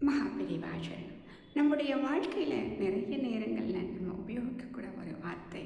மகாபெரிவாஜன் நம்முடைய வாழ்க்கையில் நிறைய நேரங்களில் நம்ம உபயோகிக்கக்கூட ஒரு வார்த்தை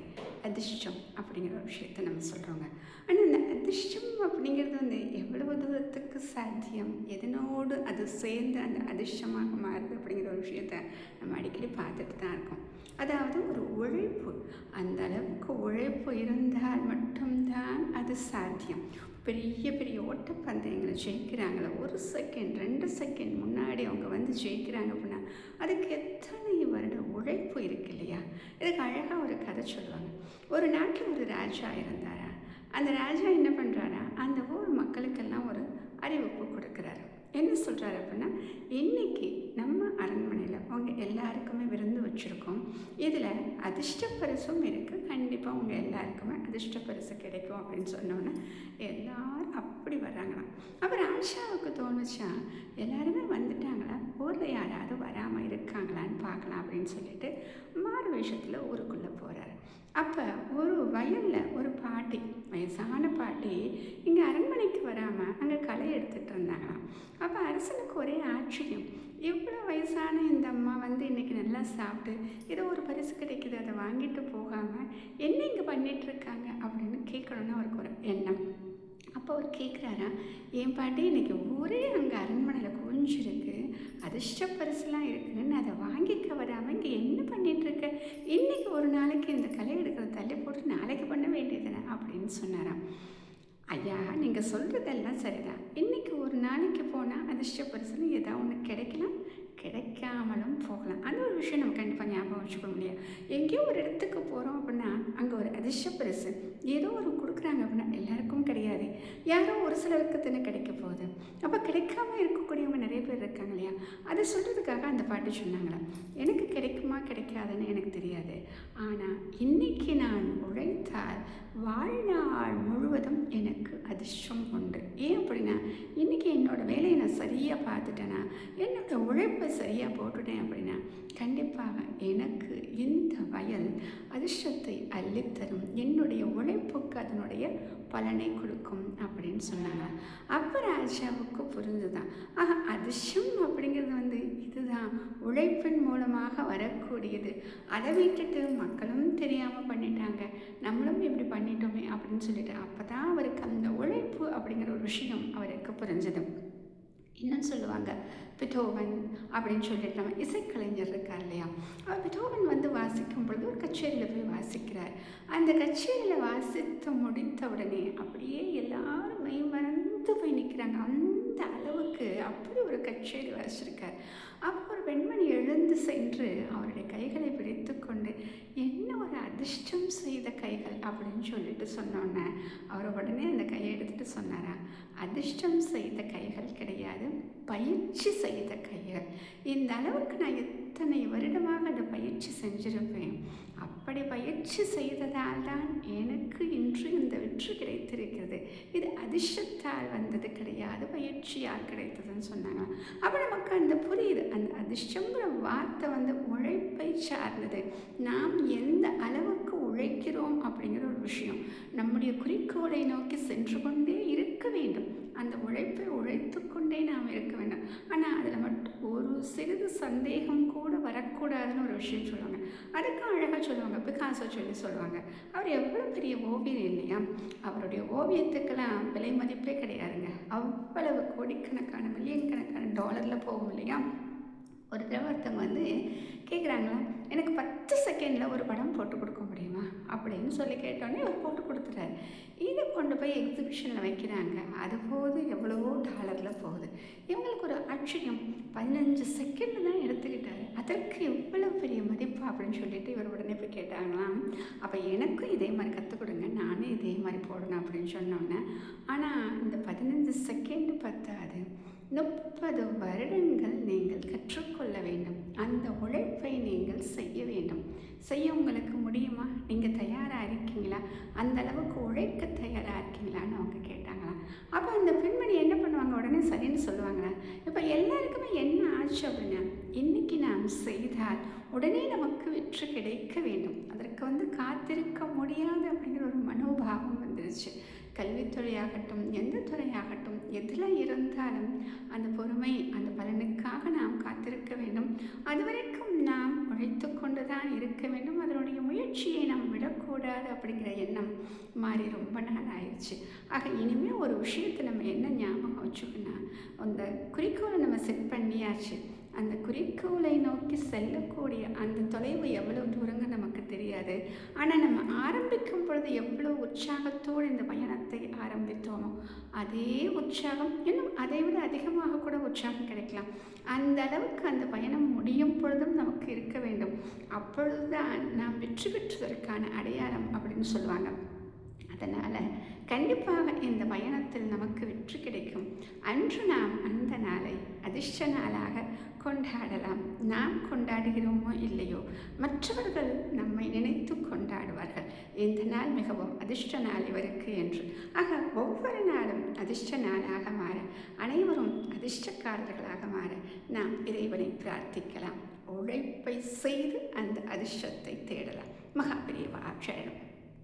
அதிர்ஷ்டம் அப்படிங்கிற ஒரு விஷயத்த நம்ம சொல்கிறோங்க. ஆனால் இந்த அதிர்ஷ்டம் அப்படிங்கிறது எவ்வளவு தூரத்துக்கு சாத்தியம், எதனோடு அது சேர்ந்து அந்த அதிர்ஷ்டமாக மாறுது அப்படிங்கிற ஒரு விஷயத்த நம்ம அடிக்கடி பார்த்துட்டு தான் இருக்கோம். அதாவது ஒரு உழைப்பு, அந்த அளவுக்கு உழைப்பு இருந்தால் மட்டும்தான் அது சாத்தியம். பெரிய பெரிய ஓட்டப்பந்தயங்களை ஜெயிக்கிறாங்களோ, 1 செகண்ட் 2 செகண்ட் முன்னாடி அவங்க ஜெயிக்கிறாங்க அப்படின்னா அதுக்கு எத்தனை வருட உழைப்பு இருக்கு இல்லையா? இதுக்கு அழகாக ஒரு கதை சொல்லுவாங்க. ஒரு நாட்டில் ஒரு ராஜா இருந்தாரா. அந்த ராஜா என்ன பண்ணுறாரா, அந்த ஊர் மக்களுக்கெல்லாம் ஒரு அறிவிப்பு கொடுக்குறாரு. என்ன சொல்கிறாரு அப்படின்னா, இன்றைக்கி நம்ம அரண்மனையில் அவங்க எல்லாருக்குமே விருந்து வச்சுருக்கோம். இதில் அதிர்ஷ்ட பரிசும் இருக்குது, கண்டிப்பாக அவங்க எல்லாருக்குமே அதிர்ஷ்ட பரிசு கிடைக்கும் அப்படின்னு சொன்னோன்னே எல்லோரும் அப்படி வர்றாங்களாம். அப்போ ராஜாவுக்கு தோணுச்சா, எல்லாருமே வந்துட்டாங்களா, ஊரில் யாராவது வராமல் இருக்காங்களான்னு பார்க்கலாம் அப்படின்னு சொல்லிட்டு மாறு வேஷத்தில் ஊருக்குள்ளே போகிறாரு. அப்போ ஒரு வயலில் ஒரு பாட்டி, வயசான பாட்டி இங்கே அரண்மனைக்கு வராமல் அங்கே களை எடுத்துகிட்டு இருந்தாங்களாம். அப்போ அரசனுக்கு ஒரே ஆச்சரியம், இவ்வளோ வயசான இந்த அம்மா இன்றைக்கி நல்லா சாப்பிட்டு ஏதோ ஒரு பரிசு கிடைக்கிது, அதை வாங்கிட்டு போகாமல் என்ன இங்கே பண்ணிகிட்ருக்காங்க அப்படின்னு கேட்கணுன்னு அவருக்கு ஒரு எண்ணம். அப்போ அவர் கேட்குறாரா, என் பாட்டி இன்றைக்கி ஊரே அங்கே அரண்மனையில் குவிஞ்சிருக்கு, அதிர்ஷ்ட பரிசுலாம் இருக்குதுன்னு அதை வாங்கிக்க வராமல் இங்கே என்ன பண்ணிகிட்ருக்க, இன்றைக்கி ஒரு நாளைக்கு இந்த களை எடுக்கிறத தள்ளி போட்டு நாளைக்கு பண்ண வேண்டியதுதானே அப்படின்னு சொன்னாராம். ஐயா, நீங்கள் சொல்கிறதெல்லாம் சரிதான், இன்றைக்கி ஒரு நாளைக்கு போனால் அதிர்ஷ்ட பரிசுன்னு ஏதாவது ஒன்று கிடைக்கலாம், கிடைக்காமலும் போகலாம். அந்த ஒரு விஷயம் நம்ம கண்டிப்பாக ஞாபகம் வச்சுக்க முடியும். எங்கேயோ ஒரு இடத்துக்கு போகிறோம் அப்படின்னா அங்கே ஒரு அதிர்ஷ்ட பரிசு ஏதோ ஒரு கொடுக்குறாங்க அப்படின்னா எல்லாருக்கும் கிடையாது, யாரோ ஒரு சிலருக்கு தானே கிடைக்க போகுது. அப்போ கிடைக்காம இருக்கக்கூடியவங்க நிறைய பேர் இருக்காங்க இல்லையா? அதை சொல்கிறதுக்காக அந்த பாட்டு சொன்னாங்களே, எனக்கு கிடைக்குமா கிடைக்காதுன்னு எனக்கு தெரியாது, ஆனால் இன்றைக்கி நான் உழைத்தால் வாழ்நாள் முழுவதும் எனக்கு அதிர்ஷ்டம் உண்டு. ஏன் அப்படின்னா, இன்றைக்கி என்னோடய வேலையை நான் சரியாக பார்த்துட்டேன்னா, என்னோடய உழைப்பை சரியாக போட்டுட்டேன் அப்படின்னா கண்டிப்பாக எனக்கு இந்த வயல் அதிர்ஷ்டத்தை அள்ளித்தரும், என்னுடைய உழைப்புக்கு அதனுடைய பலனை கொடுக்கும் அப்படின்னு சொன்னாங்க. அப்போ ராஜாவுக்கு புரிஞ்சுதான், அதிர்ஷ்டம் அப்படிங்கிறது இதுதான், உழைப்பின் மூலமாக வரக்கூடியது. அதை விட்டுட்டு மக்களும் தெரியாமல் பண்ணிட்டாங்க, நம்மளும் இப்படி பண்ணிட்டோமே அப்படின்னு சொல்லிட்டு அப்போ தான் அவருக்கு அந்த உழைப்பு அப்படிங்கிற ஒரு விஷயம் அவருக்கு புரிஞ்சது. இன்னும் சொல்லுவாங்க, பிட்டோவன் அப்படின்னு சொல்லிட்டு நம்ம இசைக்கலைஞர் இருக்கார் இல்லையா, பிட்டோவன் வாசிக்கும் பொழுது ஒரு கச்சேரியில் போய் வாசிக்கிறார். அந்த கச்சேரியில் வாசித்து முடித்த உடனே அப்படியே எல்லாரும் மெய்மறந்து போய் நிற்கிறாங்க. அந்த அளவுக்கு அப்படி ஒரு கச்சேரி வாசிச்சிருக்கார். அப்போ ஒரு பெண்மணி எழுந்து சென்று அவருடைய கைகளை பிடித்து கொண்டு, என்ன ஒரு அதிர்ஷ்டம் செய்த கைகள் அப்படின்னு சொல்லிட்டு சொன்னோன்னே அவர் உடனே அந்த கையை எடுத்துகிட்டு சொன்னாரா, அதிர்ஷ்டம் செய்த கைகள் கிடையாது, பயிற்சி செய்த கைகள். இந்த அளவுக்கு நான் எத்தனை வருடமாக அந்த பயிற்சி செஞ்சிருப்பேன், அப்படி பயிற்சி செய்ததால் தான் எனக்கு இன்று இந்த வெற்றி கிடைத்திருக்கிறது. இது அதிர்ஷ்டத்தால் வந்தது கிடையாது, பயிற்சியால் கிடைத்ததுன்னு சொன்னாங்க. அப்போ நமக்கு அந்த புரியுது, அந்த அதிர்ஷ்டங்கிற வார்த்தை உழைப்பை சார்ந்தது. நாம் எந்த அளவுக்கு உழைக்கிறோம் அப்படிங்கிற ஒரு விஷயம். நம்முடைய குறிக்கோளை நோக்கி சென்று கொண்டே இருக்க வேண்டும், அந்த உழைப்பை உழைத்து கொண்டே நாம் இருக்க வேண்டும். ஆனால் அதில் மட்டும் ஒரு சிறிது சந்தேகம் கூட வரக்கூடாதுன்னு ஒரு விஷயம் சொல்லுவாங்க. அதுக்கும் அழகாக சொல்லுவாங்க, பிகாசோ சொல்லுவாங்க. அவர் எவ்வளோ பெரிய ஓவியர் இல்லையா, அவருடைய ஓவியத்துக்கெல்லாம் விலை மதிப்பே கிடையாதுங்க. அவ்வளவு கோடிக்கணக்கான மில்லியன் கணக்கான டாலரில் போகும் இல்லையா. ஒரு தடவை ஒருத்தவங்க கேட்குறாங்களா, எனக்கு 10 செகண்டில் ஒரு படம் போட்டு கொடுக்க முடியுமா அப்படின்னு சொல்லி கேட்டோன்னே அவர் போட்டு கொடுத்துட்டாரு. இதை கொண்டு போய் எக்ஸிபிஷனில் வைக்கிறாங்க, அது போது எவ்வளவோ டாலரில் போகுது. இவங்களுக்கு ஒரு ஆச்சரியம், 15 செகண்ட் தான் எடுத்துக்கிட்டாரு, அதற்கு எவ்வளோ பெரிய மதிப்பு அப்படின்னு சொல்லிட்டு இவர் உடனே போய் கேட்டாங்களாம். அப்போ எனக்கும் இதே மாதிரி கற்றுக் கொடுங்க, நானே இதே மாதிரி போடணும் அப்படின்னு சொன்னோன்னே, ஆனால் இந்த 15 செகண்ட் பத்தாது, 30 வருடங்கள் நீங்கள் கற்றுக்கொள்ள வேண்டும், அந்த உழைப்பை நீங்கள் செய்ய வேண்டும். செய்ய உங்களுக்கு முடியுமா, நீங்கள் தயாராக இருக்கீங்களா, அந்த அளவுக்கு உழைக்க தயாராக இருக்கீங்களான்னு அவங்க கேட்டாங்களாம். அப்போ அந்த பெண்மணி என்ன பண்ணுவாங்க, உடனே சரின்னு சொல்லுவாங்களா. இப்போ எல்லாருக்குமே என்ன ஆச்சு அப்படின்னா, இன்றைக்கி நாம் செய்தால் உடனே நமக்கு வெற்றி கிடைக்க வேண்டும், அதற்கு காத்திருக்க முடியாது அப்படிங்கிற ஒரு மனோபாவம் வந்துருச்சு. கல்வித்துறையாகட்டும், எந்த துறையாகட்டும், எதில் இருந்தாலும் அந்த பொறுமை, அந்த பலனுக்காக நாம் காத்திருக்க அதுவரைக்கும் நாம் உழைத்து கொண்டு தான் இருக்க வேண்டும். அதனுடைய முயற்சியை நாம் விடக்கூடாது அப்படிங்கிற எண்ணம் மாறி ரொம்ப நாள் ஆயிடுச்சு. ஆக இனிமேல் ஒரு விஷயத்தை நம்ம என்ன ஞாபகம் வச்சுக்கணும், அந்த குறிக்கோளை நம்ம செட் பண்ணியாச்சு. அந்த குறிக்கோளை நோக்கி செல்லக்கூடிய அந்த தொலைவு எவ்வளோ தூரங்க நமக்கு தெரியாது. ஆனால் நம்ம ஆரம்பிக்கும் பொழுது எவ்வளோ உற்சாகத்தோடு இந்த பயணத்தை ஆரம்பித்தோமோ அதே உற்சாகம், இன்னும் அதை விட அதிகமாக கூட உற்சாகம் கிடைக்கலாம். அந்த அளவுக்கு அந்த பயணம் முடியும் பொழுதும் நமக்கு இருக்க வேண்டும். அப்பொழுதுதான் நாம் வெற்றி பெற்றதற்கான அடையாளம் அப்படின்னு சொல்லுவாங்க. அதனால் கண்டிப்பாக இந்த பயணத்தில் நமக்கு வெற்றி கிடைக்கும். அன்று நாம் அந்த நாளை அதிர்ஷ்ட நாளாக கொண்டாடலாம். நாம் கொண்டாடுகிறோமோ இல்லையோ, மற்றவர்கள் நம்மை நினைத்து கொண்டாடுவார்கள், இந்த நாள் மிகவும் அதிர்ஷ்ட நாள் இவருக்கு என்று. ஆக ஒவ்வொரு நாளும் அதிர்ஷ்ட நாளாக மாற, அனைவரும் அதிர்ஷ்டக்காரர்களாக மாற நாம் இறைவனை பிரார்த்திக்கலாம். உழைப்பை செய்து அந்த அதிர்ஷ்டத்தை தேடலாம். மகாபிரிவா சரணம்.